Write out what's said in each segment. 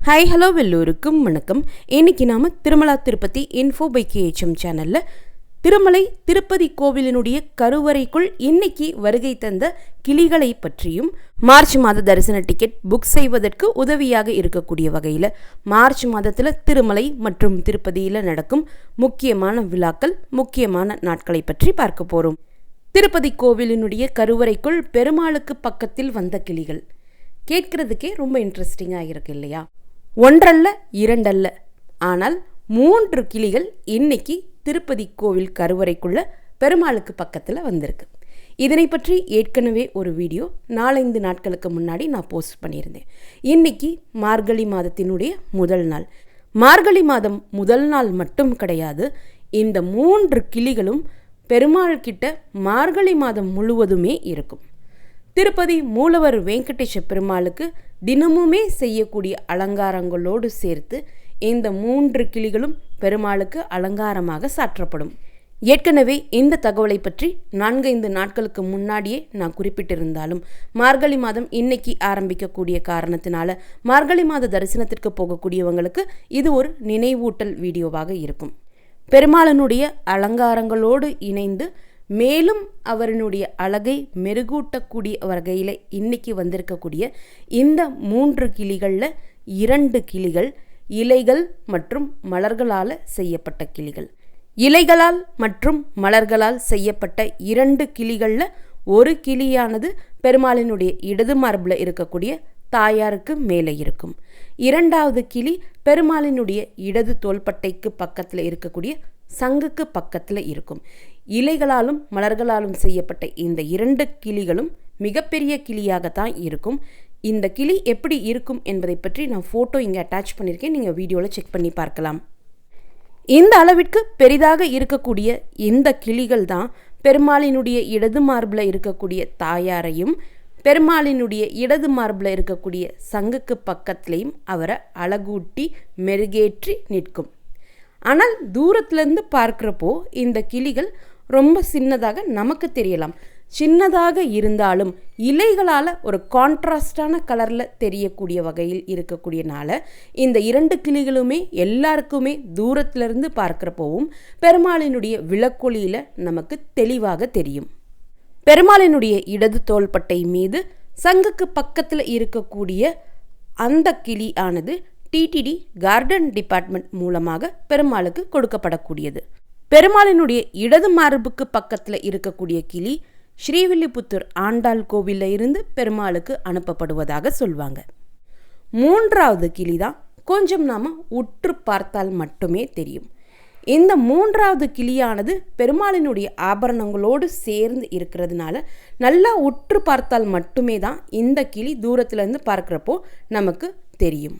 Hi hello எல்லோருக்கும் வணக்கம். இன்னைக்கு நாம Tirumala Tirupati info by KHM சேனல்ல திருமலை திருப்பதி கோவிலினுடைய கருவறைக்குள் இன்னைக்கு வருகை தந்த கிளிகளை பற்றியும் மார்ச் மாத தரிசன டிக்கெட் புக் செய்வதற்கு உதவியாக இருக்கக்கூடிய வகையில் மார்ச் மாதத்தில் திருமலை மற்றும் திருப்பதியில் நடக்கும் முக்கியமான விழாக்கள், முக்கியமான நாட்களை பற்றி பார்க்க போகிறோம். திருப்பதி கோவிலினுடைய கருவறைக்குள் பெருமாளுக்கு பக்கத்தில் வந்த கிளிகள் கேட்கறதுக்கே ரொம்ப இன்ட்ரெஸ்டிங்காக இருக்கு இல்லையா? ஒன்றல்ல இரண்டல்ல, ஆனால் 3 கிளிகள் இன்னைக்கு திருப்பதி கோவில் கருவறைக்குள்ள பெருமாளுக்கு பக்கத்தில் வந்திருக்கு. இதனை பற்றி ஏற்கனவே ஒரு வீடியோ 4-5 நாட்களுக்கு முன்னாடி நான் போஸ்ட் பண்ணியிருந்தேன். இன்னைக்கு மார்கழி மாதத்தினுடைய முதல் நாள். மார்கழி மாதம் முதல் நாள் மட்டும் கிடையாது, இந்த 3 கிளிகளும் பெருமாள் கிட்ட மார்கழி மாதம் முழுவதுமே இருக்கும். திருப்பதி மூலவர் வெங்கடேஷ பெருமாளுக்கு தினமுமே செய்யக்கூடிய அலங்காரங்களோடு சேர்த்து இந்த 3 கிளிகளும் பெருமாளுக்கு அலங்காரமாக சாற்றப்படும். ஏற்கனவே இந்த தகவலை பற்றி 4-5 நாட்களுக்கு முன்னாடியே நான் குறிப்பிட்டிருந்தாலும் மார்கழி மாதம் இன்னைக்கு ஆரம்பிக்கக்கூடிய காரணத்தினால மார்கழி மாத தரிசனத்திற்கு போகக்கூடியவங்களுக்கு இது ஒரு நினைவூட்டல் வீடியோவாக இருக்கும். பெருமாளனுடைய அலங்காரங்களோடு இணைந்து மேலும் அவருடைய அழகை மெருகூட்டக்கூடிய வகையில் இன்னைக்கு வந்திருக்கக்கூடிய இந்த 3 கிளிகளில் 2 கிளிகள் இலைகள் மற்றும் மலர்களால் செய்யப்பட்ட கிளிகள். இலைகளால் மற்றும் மலர்களால் செய்யப்பட்ட 2 கிளிகளில் ஒரு கிளியானது பெருமாளினுடைய இடது மார்பில் இருக்கக்கூடிய தாயாருக்கு மேலே இருக்கும். 2வது கிளி பெருமாளினுடைய இடது தோள்பட்டைக்கு பக்கத்தில் இருக்கக்கூடிய சங்குக்கு பக்கத்தில் இருக்கும். இலைகளாலும் மலர்களாலும் செய்யப்பட்ட இந்த 2 கிளிகளும் மிகப்பெரிய கிளியாகத்தான் இருக்கும். இந்த கிளி எப்படி இருக்கும் என்பதை பற்றி நான் ஃபோட்டோ இங்கே அட்டாச் பண்ணியிருக்கேன், நீங்கள் வீடியோவில் செக் பண்ணி பார்க்கலாம். இந்த அளவிற்கு பெரிதாக இருக்கக்கூடிய இந்த கிளிகள் தான் பெருமாளினுடைய இடது மார்பில் இருக்கக்கூடிய தாயாரையும் பெருமாளினுடைய இடது மார்பில் இருக்கக்கூடிய சங்குக்கு பக்கத்திலையும் அவரை அழகூட்டி மெருகேற்றி நிற்கும். ஆனால் தூரத்துலேருந்து பார்க்குறப்போ இந்த கிளிகள் ரொம்ப சின்னதாக நமக்கு தெரியலாம். சின்னதாக இருந்தாலும் இலைகளால் ஒரு கான்ட்ராஸ்டான கலரில் தெரியக்கூடிய வகையில் இருக்கக்கூடியனால இந்த 2 கிளிகளுமே எல்லாருக்குமே தூரத்திலிருந்து பார்க்குறப்போவும் பெருமாளினுடைய விளக்கொளியில் நமக்கு தெளிவாக தெரியும். பெருமாளினுடைய இடது தோள்பட்டை மீது சங்குக்கு பக்கத்தில் இருக்கக்கூடிய அந்த கிளி ஆனது TTD கார்டன் டிபார்ட்மெண்ட் மூலமாக பெருமாளுக்கு கொடுக்கப்படக்கூடியது. பெருமாளினுடைய இடது மார்புக்கு பக்கத்தில் இருக்கக்கூடிய கிளி ஸ்ரீவில்லிபுத்தூர் ஆண்டாள் கோவிலில் இருந்து பெருமாளுக்கு அனுப்பப்படுவதாக சொல்வாங்க. 3வது கிளி தான் கொஞ்சம் நாம் உற்று பார்த்தால் மட்டுமே தெரியும். இந்த 3வது கிளியானது பெருமாளினுடைய ஆபரணங்களோடு சேர்ந்து இருக்கிறதுனால நல்லா உற்று பார்த்தால் மட்டுமே தான் இந்த கிளி தூரத்திலிருந்து பார்க்குறப்போ நமக்கு தெரியும்.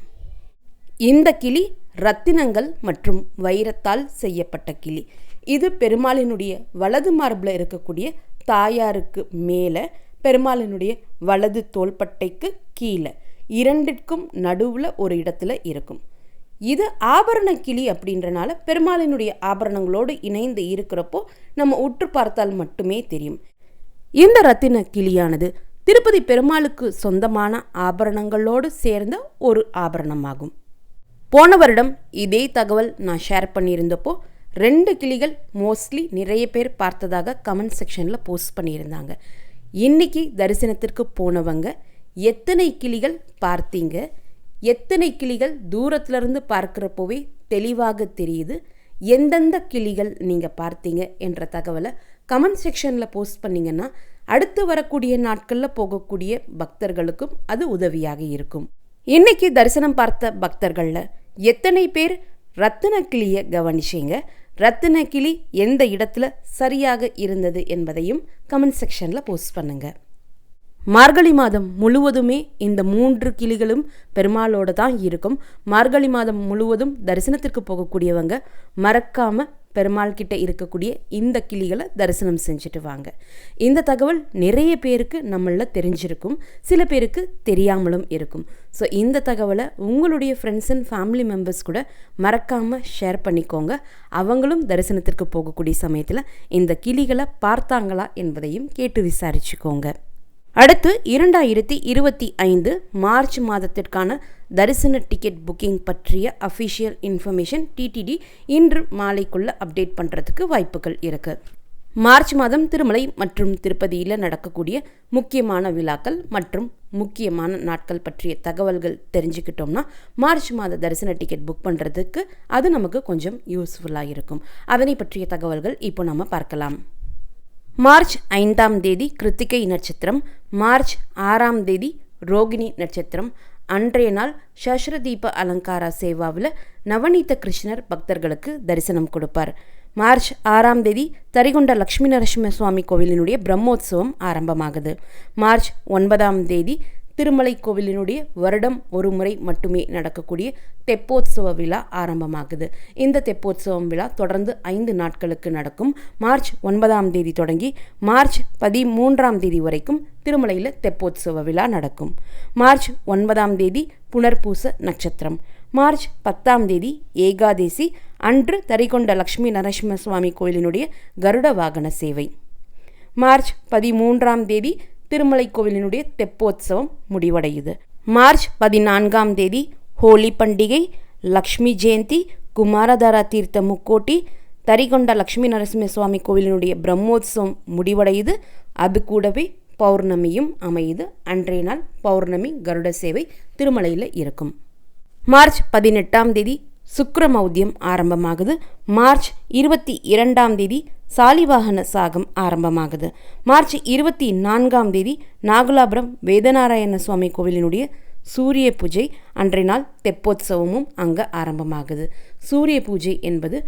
இந்த கிளி ரத்தினங்கள் மற்றும் வைரத்தால் செய்யப்பட்ட கிளி. இது பெருமாளினுடைய வலது மார்பில் இருக்கக்கூடிய தாயாருக்கு மேலே பெருமாளினுடைய வலது தோள்பட்டைக்கு கீழே 2க்கும் நடுவில் ஒரு இடத்துல இருக்கும். இது ஆபரண கிளி அப்படின்றனால பெருமாளினுடைய ஆபரணங்களோடு இணைந்து இருக்கிறப்போ நம்ம உற்று பார்த்தால் மட்டுமே தெரியும். இந்த ரத்தின கிளியானது திருப்பதி பெருமாளுக்கு சொந்தமான ஆபரணங்களோடு சேர்ந்த ஒரு ஆபரணமாகும். போன வருடம் இதே தகவல் நான் ஷேர் பண்ணியிருந்தப்போ 2 கிளிகள் மோஸ்ட்லி நிறைய பேர் பார்த்ததாக கமெண்ட் செக்ஷனில் போஸ்ட் பண்ணியிருந்தாங்க. இன்னைக்கு தரிசனத்திற்கு போனவங்க எத்தனை கிளிகள் பார்த்தீங்க, எத்தனை கிளிகள் தூரத்திலிருந்து பார்க்குறப்போவே தெளிவாக தெரியுது, எந்தெந்த கிளிகள் நீங்கள் பார்த்தீங்க என்ற தகவலை கமெண்ட் செக்ஷனில் போஸ்ட் பண்ணிங்கன்னா அடுத்து வரக்கூடிய நாட்களில் போகக்கூடிய பக்தர்களுக்கும் அது உதவியாக இருக்கும். இன்னைக்கு தரிசனம் பார்த்த பக்தர்களில் எத்தனை பேர் ரத்தின கிளியை கவனிச்சிங்க, ரத்தின கிளி எந்த இடத்துல சரியாக இருந்தது என்பதையும் கமெண்ட் செக்ஷனில் போஸ்ட் பண்ணுங்கள். மார்கழி மாதம் முழுவதுமே இந்த 3 கிளிகளும் பெருமாளோடு தான் இருக்கும். மார்கழி மாதம் முழுவதும் தரிசனத்திற்கு போகக்கூடியவங்க மறக்காமல் பெருமாள் கிட்ட இருக்கக்கூடிய இந்த கிளிகளை தரிசனம் செஞ்சுட்டு வாங்க. இந்த தகவல் நிறைய பேருக்கு நம்மளில் தெரிஞ்சிருக்கும், சில பேருக்கு தெரியாமலும் இருக்கும். ஸோ இந்த தகவலை உங்களுடைய ஃப்ரெண்ட்ஸ் அண்ட் ஃபேமிலி மெம்பர்ஸ் கூட மறக்காமல் ஷேர் பண்ணிக்கோங்க. அவங்களும் தரிசனத்திற்கு போகக்கூடிய சமயத்தில் இந்த கிளிகளை பார்த்தாங்களா என்பதையும் கேட்டு விசாரிச்சுக்கோங்க. அடுத்து 2025 மார்ச் மாதத்திற்கான தரிசன டிக்கெட் புக்கிங் பற்றிய அஃபிஷியல் இன்ஃபர்மேஷன் டிடிடி இன்று மாலைக்குள்ள அப்டேட் பண்ணுறதுக்கு வாய்ப்புகள் இருக்குது. மார்ச் மாதம் திருமலை மற்றும் திருப்பதியில் நடக்கக்கூடிய முக்கியமான விழாக்கள் மற்றும் முக்கியமான நாட்கள் பற்றிய தகவல்கள் தெரிஞ்சுக்கிட்டோம்னா மார்ச் மாத தரிசன டிக்கெட் புக் பண்ணுறதுக்கு அது நமக்கு கொஞ்சம் யூஸ்ஃபுல்லாக இருக்கும். அதனை பற்றிய தகவல்கள் இப்போ நம்ம பார்க்கலாம். மார்ச் 5ஆம் தேதி கிருத்திகை நட்சத்திரம், மார்ச் 6ஆம் தேதி ரோகிணி நட்சத்திரம். அன்றைய நாள் சஷ்ரதீப அலங்கார சேவாவில் நவநீத கிருஷ்ணர் பக்தர்களுக்கு தரிசனம் கொடுப்பார். மார்ச் 6ஆம் தேதி தரிகொண்ட லக்ஷ்மி நரசிம்ம சுவாமி கோவிலினுடைய பிரம்மோற்சவம் ஆரம்பமாகுது. மார்ச் 9ஆம் தேதி திருமலை கோவிலினுடைய வருடம் ஒரு முறை மட்டுமே நடக்கக்கூடிய தெப்போத்சவ விழா ஆரம்பமாகுது. இந்த தெப்போத்சவம் விழா தொடர்ந்து 5 நாட்களுக்கு நடக்கும். மார்ச் 9ஆம் தேதி தொடங்கி மார்ச் 13ஆம் தேதி வரைக்கும் திருமலையில் தெப்போத்சவ விழா நடக்கும். மார்ச் 9ஆம் தேதி புனர்பூச நட்சத்திரம். மார்ச் 10ஆம் தேதி ஏகாதேசி அன்று தரிகொண்ட லக்ஷ்மி நரசிம்ம சுவாமி கோயிலினுடைய கருட வாகன சேவை. மார்ச் 13ஆம் தேதி திருமலை கோவிலினுடைய தெப்போத்சவம் முடிவடையுது. மார்ச் 14ஆம் தேதி ஹோலி பண்டிகை, லக்ஷ்மி ஜெயந்தி, குமாரதாரா தீர்த்த முக்கோட்டி, தரிகொண்ட லக்ஷ்மி நரசிம்ம சுவாமி கோவிலினுடைய பிரம்மோத்சவம் முடிவடையுது. அது கூடவே பௌர்ணமியும் அமையுது. அன்றைய நாள் பௌர்ணமி கருட சேவை திருமலையில் இருக்கும். மார்ச் 18ஆம் தேதி சுக்கிரமௌத்தியம் ஆரம்பமாகுது. மார்ச் 22ஆம் தேதி சாலிவாகன சாகம் ஆரம்பமாகுது. மார்ச் 24ஆம் தேதி நாகலாபுரம் வேதநாராயண சுவாமி கோவிலினுடைய சூரிய பூஜை, அன்றைய நாள் தெப்போத்சவமும் அங்கே ஆரம்பமாகுது. சூரிய பூஜை என்பது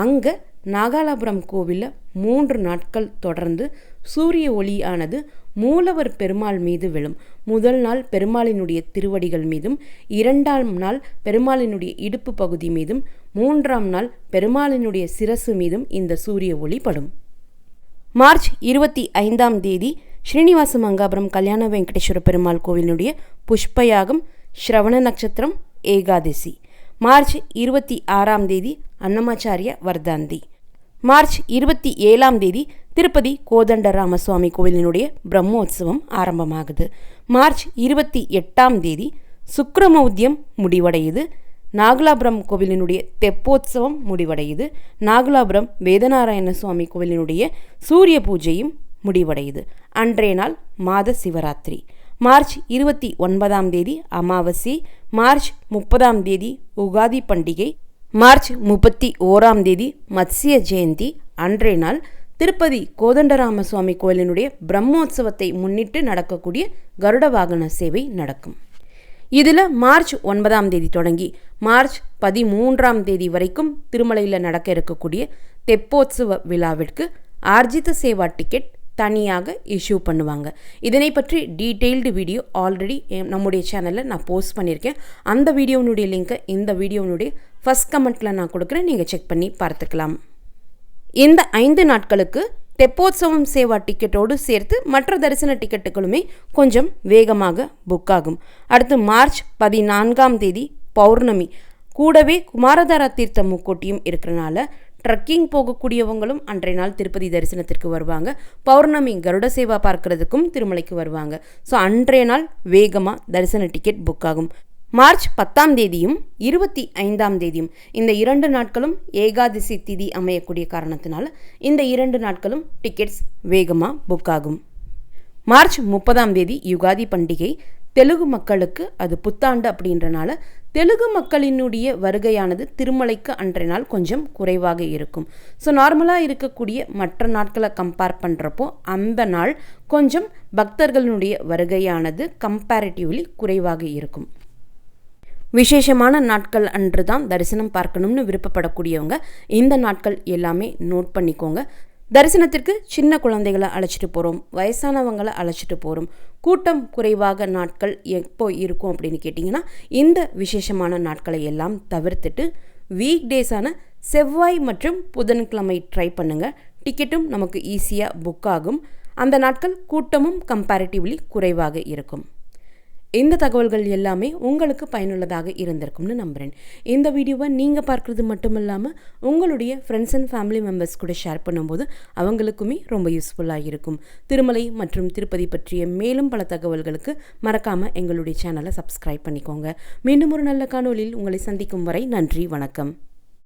அங்கே நாகலாபுரம் கோவிலில் 3 நாட்கள் தொடர்ந்து சூரிய ஒளியானது மூலவர் பெருமாள் மீது விழும். முதல் நாள் பெருமாளினுடைய திருவடிகள் மீதும், 2ஆம் நாள் பெருமாளினுடைய இடுப்பு பகுதி மீதும், 3ஆம் நாள் பெருமாளினுடைய சிரசு மீதும் இந்த சூரிய ஒளி படும். மார்ச் 25ஆம் தேதி ஸ்ரீனிவாச மங்காபுரம் கல்யாண வெங்கடேஸ்வர பெருமாள் கோவிலினுடைய புஷ்பயாகம், ஸ்ரவண நட்சத்திரம், ஏகாதசி. மார்ச் 26ஆம் தேதி அன்னமாச்சாரிய வர்தாந்தி. மார்ச் 27ஆம் தேதி திருப்பதி கோதண்ட ராமசுவாமி கோவிலினுடைய பிரம்மோற்சவம் ஆரம்பமாகுது. மார்ச் 28ஆம் தேதி சுக்கிரமௌத்தியம் முடிவடையுது. நாகலாபுரம் கோவிலினுடைய தெப்போத்சவம் முடிவடையுது. நாகலாபுரம் வேதநாராயண சுவாமி கோவிலினுடைய சூரிய பூஜையும் முடிவடையுது. அன்றைய நாள் மாத சிவராத்திரி. மார்ச் 29ஆம் தேதி அமாவாசை. மார்ச் 30ஆம் தேதி உகாதி பண்டிகை. மார்ச் 31ஆம் தேதி மத்ஸ்ய ஜெயந்தி. அன்றைய நாள் திருப்பதி கோதண்டராம சுவாமி கோயிலினுடைய பிரம்மோற்சவத்தை முன்னிட்டு நடக்கக்கூடிய கருட வாகன சேவை நடக்கும். இதில் மார்ச் 9ஆம் தேதி தொடங்கி மார்ச் 13ஆம் தேதி வரைக்கும் திருமலையில் நடக்க இருக்கக்கூடிய தெப்போத்சவ விழாவிற்கு ஆர்ஜித சேவா டிக்கெட் தனியாக இஷ்யூ பண்ணுவாங்க. இதனை பற்றி டீட்டெயில்டு வீடியோ ஆல்ரெடி நம்முடைய சேனலில் நான் போஸ்ட் பண்ணியிருக்கேன். அந்த வீடியோனுடைய லிங்க்கை இந்த வீடியோனுடைய ஃபஸ்ட் கமெண்ட்டில் நான் கொடுக்குறேன், நீங்கள் செக் பண்ணி பார்த்துக்கலாம். இந்த 5 நாட்களுக்கு தெப்போத்சவம் சேவா டிக்கெட்டோடு சேர்த்து மற்ற தரிசன டிக்கெட்டுகளுமே கொஞ்சம் வேகமாக புக் ஆகும். அடுத்து மார்ச் 14ஆம் தேதி பௌர்ணமி, கூடவே குமாரதாரா தீர்த்த முக்கோட்டியும் இருக்கிறனால ட்ரக்கிங் போகக்கூடியவங்களும் அன்றைய நாள் திருப்பதி தரிசனத்திற்கு வருவாங்க. பௌர்ணமி கருட சேவா பார்க்கறதுக்கும் திருமலைக்கு வருவாங்க. ஸோ அன்றைய நாள் வேகமாக தரிசன டிக்கெட் புக் ஆகும். மார்ச் 10ஆம் தேதியும் 25ஆம் தேதியும் இந்த 2 நாட்களும் ஏகாதசி திதி அமையக்கூடிய காரணத்தினால இந்த 2 நாட்களும் டிக்கெட்ஸ் வேகமாக புக் ஆகும். மார்ச் 30ஆம் தேதி யுகாதி பண்டிகை. தெலுங்கு மக்களுக்கு அது புத்தாண்டு அப்படின்றனால தெலுங்கு மக்களினுடைய வருகையானது திருமலைக்கு அன்றைய நாள் கொஞ்சம் குறைவாக இருக்கும். ஸோ நார்மலாக இருக்கக்கூடிய மற்ற நாட்களை கம்பேர் பண்ணுறப்போ அந்த நாள் கொஞ்சம் பக்தர்களுடைய வருகையானது கம்பேரிட்டிவ்லி குறைவாக இருக்கும். விசேஷமான நாட்கள் அன்று தான் தரிசனம் பார்க்கணும்னு விருப்பப்படக்கூடியவங்க இந்த நாட்கள் எல்லாமே நோட் பண்ணிக்கோங்க. தரிசனத்திற்கு சின்ன குழந்தைகளை அழைச்சிட்டு போகிறோம், வயசானவங்களை அழைச்சிட்டு போகிறோம், கூட்டம் குறைவாக நாட்கள் எப்போ இருக்கும் அப்படின்னு கேட்டிங்கன்னா இந்த விசேஷமான நாட்களை எல்லாம் தவிர்த்துட்டு வீக் டேஸான செவ்வாய் மற்றும் புதன்கிழமை ட்ரை பண்ணுங்கள். டிக்கெட்டும் நமக்கு ஈஸியாக புக் ஆகும். அந்த நாட்கள் கூட்டமும் கம்பேரிட்டிவ்லி குறைவாக இருக்கும். இந்த தகவல்கள் எல்லாமே உங்களுக்கு பயனுள்ளதாக இருந்திருக்கும்னு நம்புகிறேன். இந்த வீடியோவை நீங்கள் பார்க்குறது மட்டும் இல்லாமல் உங்களுடைய ஃப்ரெண்ட்ஸ் அண்ட் ஃபேமிலி மெம்பர்ஸ் கூட ஷேர் பண்ணும்போது அவங்களுக்குமே ரொம்ப யூஸ்ஃபுல்லாக இருக்கும். திருமலை மற்றும் திருப்பதி பற்றிய மேலும் பல தகவல்களுக்கு மறக்காமல் எங்களுடைய சேனலை சப்ஸ்கிரைப் பண்ணிக்கோங்க. மீண்டும் ஒரு நல்ல காணொளியில் உங்களை சந்திக்கும் வரை நன்றி, வணக்கம்.